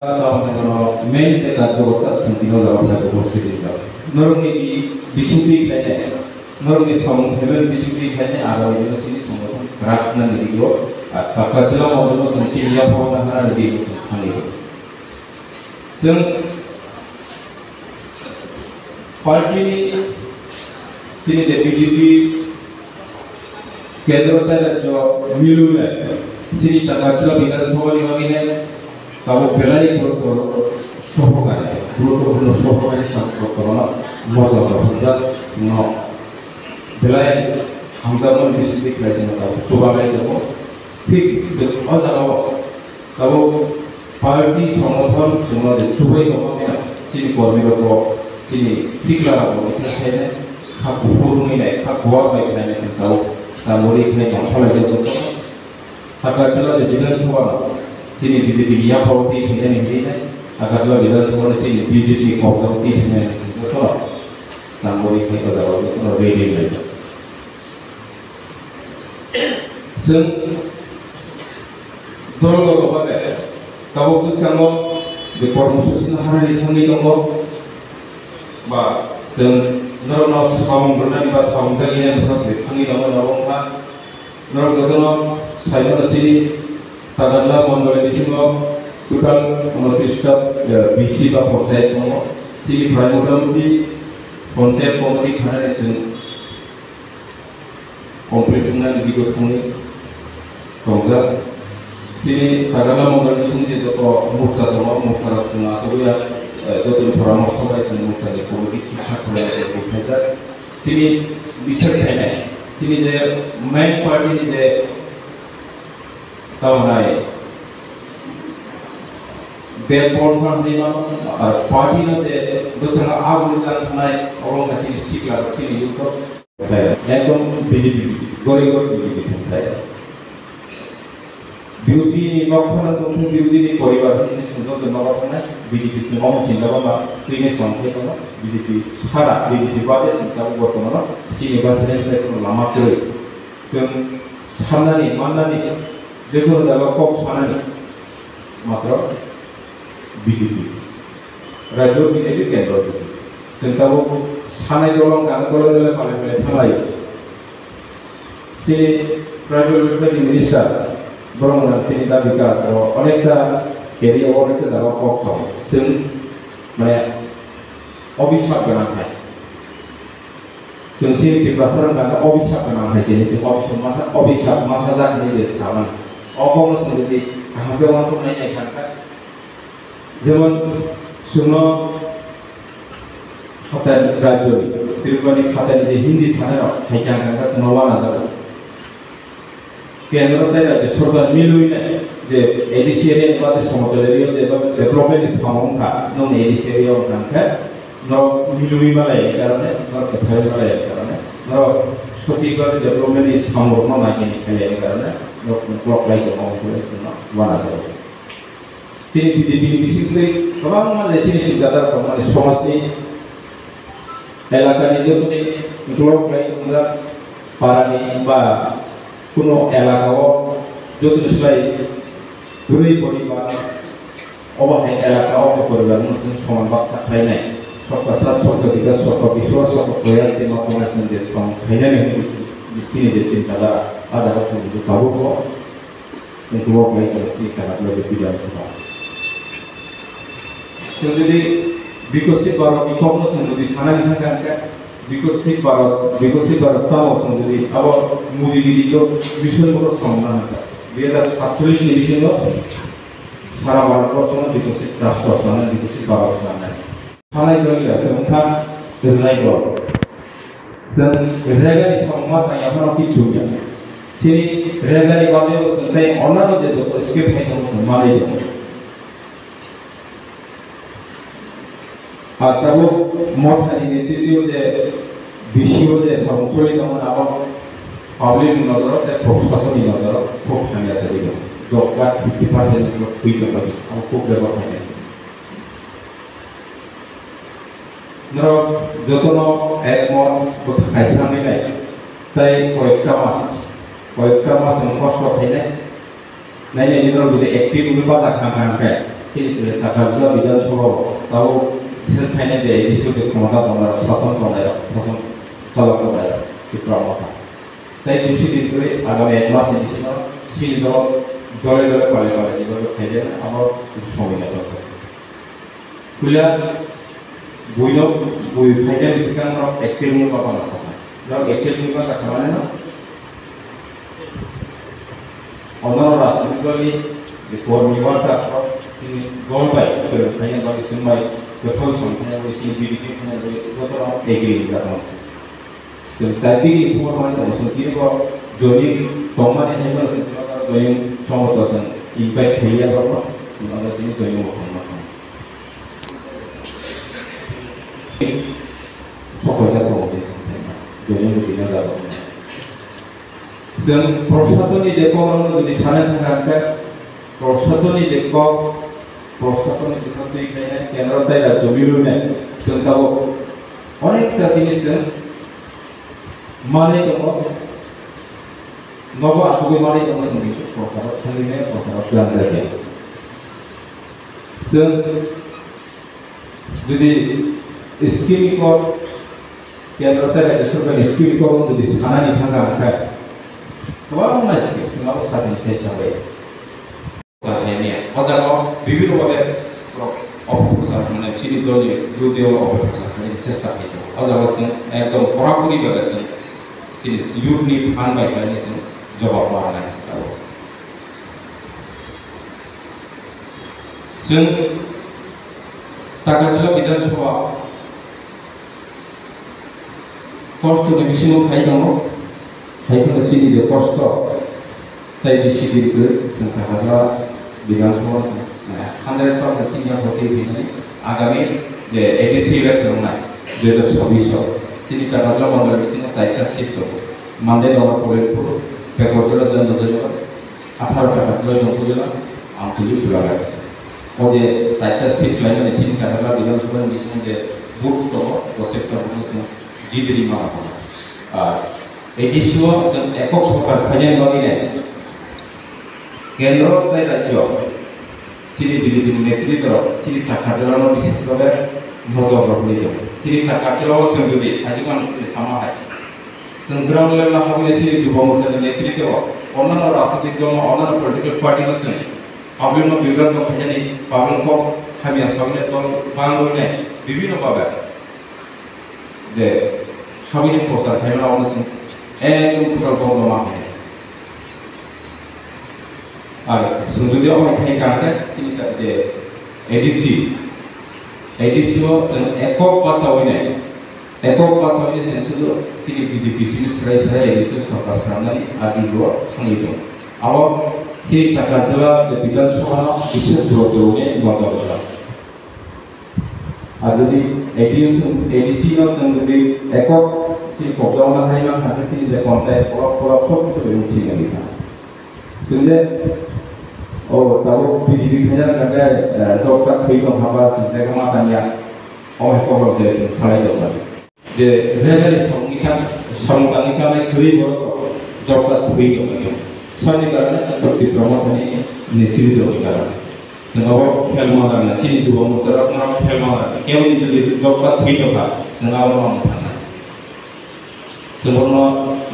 main କାର୍ଯ୍ୟକର୍ତ୍ତା ସେମିତି ଉପସ୍ଥିତ ନରଙ୍ଗୀ ବିଶୁଦ୍ଧି ଖାଇଲେ नरंगी सम हेबेल बिसुखी खायने आरो इदिनो संगठन राखना निदियो काकाजला मदनो संचिया फवना हाना निदियो थानियो जों पार्टी सिनि दे बीजेपी केंद्र राज्य मिलुने सिनि काकाजला विधानसभा निमागिने ताबो बेलारि गुरुत्व सहकारे गुरुत्वपूर्ण सहकारे संकल्पना मजा रफजा न बेलाय हमदामन बिसुखी खायने ताबो सुबालाय दङ ठीक जों अजागाव ताबो पार्टी संगठन जों जे सुबै दङना सिनि कर्मीरको सिनि सिक्लाराको एसेखायनो खाबु फुरुंनाय खाबुआ बायनाय जों सामोरि खाय दंफालाय दङ काकाजला विधानसभा सिनि बीजेपी निया पार्टी फैनाय निनाय काकाजला विधानसभा सिनि बीजेपी कौजावती फैनाय जोंथ' सामोरि खाय दङो रेडी लाय जों दलगतभावे गाव गोसोखाङो बे कर्मसूचि हानानै थांनाय दङ बा जों नरनाव सामंगलनानै बा सामंगागिनायफोरा थांनाय दङ नरंहा नरगतनो साइमनसि काकाजला मण्डलनि सिङाव टोटाल 29टा बिसि बा पन्चायत दङ सिनिफ्राय मतामति पन्चायत कमिटि थानानै जों कमप्लिट होनानै बिगत थांनाय रंजा सिनि काकाजला मण्डलनि सिङाव जत' मोर्चा दङ मोर्चा जों आसबैया जतन परामर्श बायजों मोर्चानि कमिटि थिखा खालामनाय बिथांजा सिनि बिसार थायनाय सिनि जे मेन पार्टीनि जे तावनाय बे पन्थानिमा पार्टीनो जे बोसोरा आगुल जानाय अरंगासिनि सिक्ला सिनि युथ एकदम बीजेपी गरिगोर बीजेपी संस्थाय बिउटी निमाखना दं बिउटी नि परिवारनि सुंद नमाखना बीजेपी सिङाव सिन्दाबा मा क्लिनेस मानथाय दङ बीजेपी सारा बीजेपी बादे सिन्दाबा बर्तमान सिनि बासिनायनिफ्राय लामा गै जों साननानै माननानै जेखुनु जायगा कक साननानै मात्र बीजेपी राज्य बीजेपी केन्द्र बीजेपी जों दाबो सानाय दलं गान गले पाले थांलाय सिनि ट्राइबेल वेलफेयार मिनिस्टार ब्रह्मनाथ सिनि दाबिका अनेकटा एरिया अनेकटा जायगा कक दं जों माने अभिशाप गोनांखाय जों सिनि डिप्रेसन गान अभिशाप गोनांखाय जों अभिशाप मासा जाखिनि जे सामान अबावनो जुदि हाबेवान नायनाय खानखा जेमन सुनो खाताय राज्यनि त्रिपुरानि खाताय जे हिंदी सानाय हायखां खानखा सुनोवा नाजादों केंद्र राज्य सरकार मिलुइनाय जे एडिसिएरियल बादे समतलेरियल जे डेभलपमेंट सामंखा नन एडिसिएरियल खानखा न मिलुइ मालाय कारणे न एफाइल मालाय कारणे न सटिकल डेभलपमेंट सामंखा नागिनि खायनि कारणे ब्लक लाइक मावफैगासिनो वाना जाबाय सिनि बीजेपी बिसिसै गोबां माने सिनि सिदादार माने समाजनि एलाकानि जोंनि ब्लक लाइक पारानि बा কোনো এলাকাও যতসবাই ঘুরে পরিবার অবহায় এলাকা অবহায় পরিবার মুসলিম সমান বাক্সা খাইনায় সরকার সাত সরকার বিকাশ সরকার বিশ্বাস সরকার প্রয়াস যে মাধ্যমে যে সম খাইনায় সিনি যে চিন্তাধারা আদা বছর কিছু পাবো কিন্তু অবহায় করে সিনি খেলাধুলা যে বিজয় যদি বিকশিত ভারত নিকম্ন যদি সানানি থাকা বিকশিত ভারত তাও যদি আবার মোদীগিরিকে বিষয়গুলো সম্মান আছে 2047 নির্বাচন সারা ভারতবর্ষ বিকশিত রাষ্ট্র স্থানে বিকশিত ভারত স্থানে সানাই গলি আছে ওঠা দেলাই বল जों रेगानि सम्मान यहाँ কিছু गया सिनि रेगानि बादे जों अन्नानो जे स्केप थाइनो सम्मानै दं আর তাবো মঠানি নেতৃত্ব যে বিশিও যে সংসদীয় দমন আবার পাবলিক নজরত প্রশাসনিক নজরত খুব থাকি আছে দিল জব কার্ড 50% কুইক পাবি আর খুব ব্যবহার হয় না ধরো যতন একমত কথা খাইসামে নাই তাই কয়েকটা মাস কষ্ট হয় না নাই নাই দিন যদি অ্যাক্টিভ বাজা খান খান খায় सिनि थाखाजोला विधानसभा ताव बिसोर साइनाय जे इस्युके क्षमता दं शासन खालामनायाव शासन खालामनायाव बेफोराव माथा তাই কিছুদিন ধরে আগামী 1 মাস নিশ্চিত সিনি দল দলে দলে পালে পালে এভাবে খাইলে আমার কিছু সময় লাগবে খুলা বইল বই ফাইতে সিস্টেম অফ অ্যাক্টিভ মুভ পাওয়া আছে যখন অ্যাক্টিভ মুভ কা খামানে না অন্যান্য রাষ্ট্রগুলি যে কর্মীবার্তা সিনি দল পাই ফাইনে দল সিনমাই গোথাও সংখ্যায় ওই সিনি বিডিপি ফাইনে গোথাও এগিয়ে যাচ্ছে jadi informasi dari sendiri kok jadi teman yang hebat sebenarnya jadi sama dosen impact dia apa sebenarnya ini jadi mau pokoknya tahu bisa jadi begini lah dan proses ini dekor jadi sana tengah proses ini dekor itu kayaknya kenapa tidak jomilnya tentang অনেক জিনিস মানে কোনো নব আসবে মানে কোনো সঙ্গীত প্রচার সঙ্গীতে প্রচার প্ল্যান থাকে जों যদি স্কিল কর কেন্দ্রতে সরকারি স্কিল কর যদি সানানি ভাঙা থাকে গোबां मानसि जोंनाव साधन हिसाबै তাহলে হাজারো বিভিন্নভাবে অপপ্রচার মানে চিনি দলীয় বিরোধী অপপ্রচার চেষ্টা করে হাজারো একদম কড়াকড়ি ভাবে Sini youth need fund by financing job opportunities.ซึ่งTagajula Vidansabha cost to the mission of Haikano Sini the cost of Tai Bishidi,ซึ่ง Tagajula Vidansabha 100% senior hotel Agami the ADC election যে সবিশক Sini Tagajula Mandal Bisina Saita Sifto Mande Dora Poletpur Pekotula Zandozola 18 Tagajula Jontozola Antuli Tulaga Ode Saita Sif Lain Sini Tagajula Vidansabha Bisina যে বুক তো প্রত্যেকটা বুঝছেন জিবিরি মারা আর এটি ছিল একক সরকার final বাগিনে কেন্দ্র তাই রাজ্য সিনি বিজেপি নেতৃত্ব সিনি টাকাজলানো বিশেষভাবে নজর রাখলিও সিনি টাকাজলাও যদি আজীবন সামাহায় সংগ্রাম লেভেল হবে সিনি যুব মোর্চার নেতৃত্ব অন্যান্য রাজনৈতিক দল অন্যান্য পলিটিক্যাল পার্টি আছে পাবলিক বিভাগ ফাইনালি পাবলিক খামিয়া সামনে দল বাংলাদেশে বিভিন্নভাবে যে হাবিনে প্রচার ফাইনাল অবস্থা একদম টোটাল বন্ধ মাপে আর সুন্দরী আমার এখানে কাটে চিন্তা যে এডিসিও একক কথা হয় না একক কথা হইলে শুধু সিনি বিজেপি সিনি সরাই সরাই এডিসিও সরকার সামনে আদিগুলো সঙ্গীত আবার সেই টাকাগুলা যে বিধানসভা বিশেষ দূরত্বে বন্ধ আর যদি এডিসি যদি একক সেই প্রোগ্রামটা হাইমান থাকে সেই যে পঞ্চায়েত পড়া সব কিছু বেরোচ্ছি না শুনলে ও তাও বিজেপি ভেজাল কাটে জবটা থৈ ভাবা চিন্তা মাতানিয়া অনেক খবর যে ছাড়াই দেওয়া যে ভেজালি সংবিধান হিসাবে থৈ জবটা থৈ দেওয়া সবনি কারণে প্রতি প্রমোশনে নেতৃত্ব কারণে जोंनाव खेल मावना सिनि दुबो मोसाराव नाव खेल मावना केवल जुदि जबका थैयोबा जोंनाव मावनो थाङा जोंनो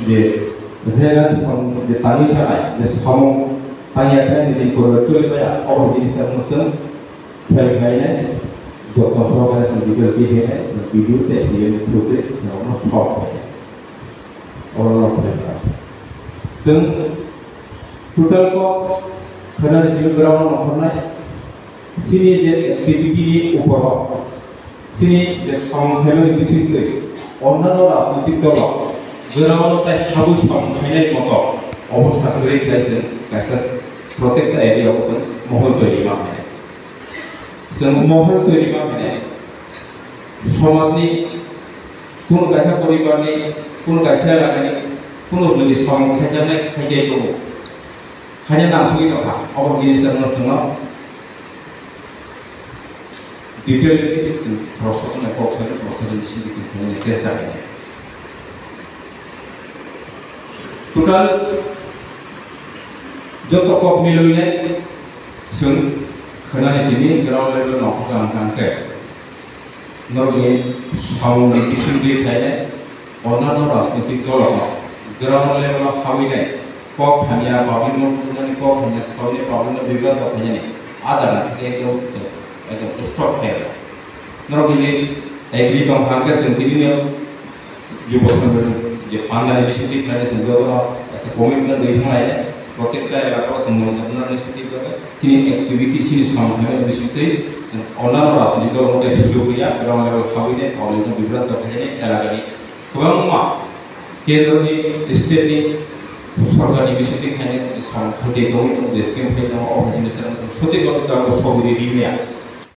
जे रेगान सम जे तानि सानाय जे सम तानियाखै निदि कर चलिबाया अब जिनिसा मोसन खेल गायनाय जत्न सहकारे संजिकेल बिहेनाय भिडिअ ते बियो थ्रुते जोंनो सम अरल जों टोटल को खोनानै जिउग्रावनो नखरनाय सिनि जे एक्टिविटी ऊपर सिनि जे संख्यानि बिसिङै अन्यान्य राजनैतिक दल गोरावनताय खाबु संख्यानि मत अबस्था गैयै गायसे प्रत्येकटा एरियायाव जों महल तैरि मावनाय जों महल तैरि मावनाय समाजनि कोन गायसा परिबारनि कोन गायसा लागानि कोन जुदि संख्याजानाय खायदाय दङ खायदा नांसुगै दङ अब जिनिसआ जोंनाव detail proses di sini desa total joto kok milunya sun खोनानै सिनि ग्राउन्ड लेभेल नखर गांखे नरनि साउन्ड किसिमनि थायनाय अन्नान राजनीतिक दल ग्राउन्ड लेभेल हाविनाय कक थानिया पाब्लिक नखरनि कक थानिया साउन्ड पाब्लिक बिबाद थायनाय आदार एकदम स्टप है नरनि एग्री दं हांगे जोंथिनि युवा संगठन जे पांडा इनिशिएटिव लाने संजोग ऐसे कमिटमेंट दैखांनाय प्रत्येकटा एलाकायाव संगठननि स्थिति सिनि एक्टिविटी सिनि सामने बिसिते अन्नान राजनीतिक दल सुजुग गैया ग्राउन्ड लेभेल हाविनाय पाब्लिक बिबाद थायनाय एलाकानि गोबां मुवा केन्द्रनि स्टेटनि सरकारनि बिसिते थायनाय साउन्ड फुटे दं जे स्किम फैदों अफिसनि सायाव सटिक बाथ्रा सबरि रिमिया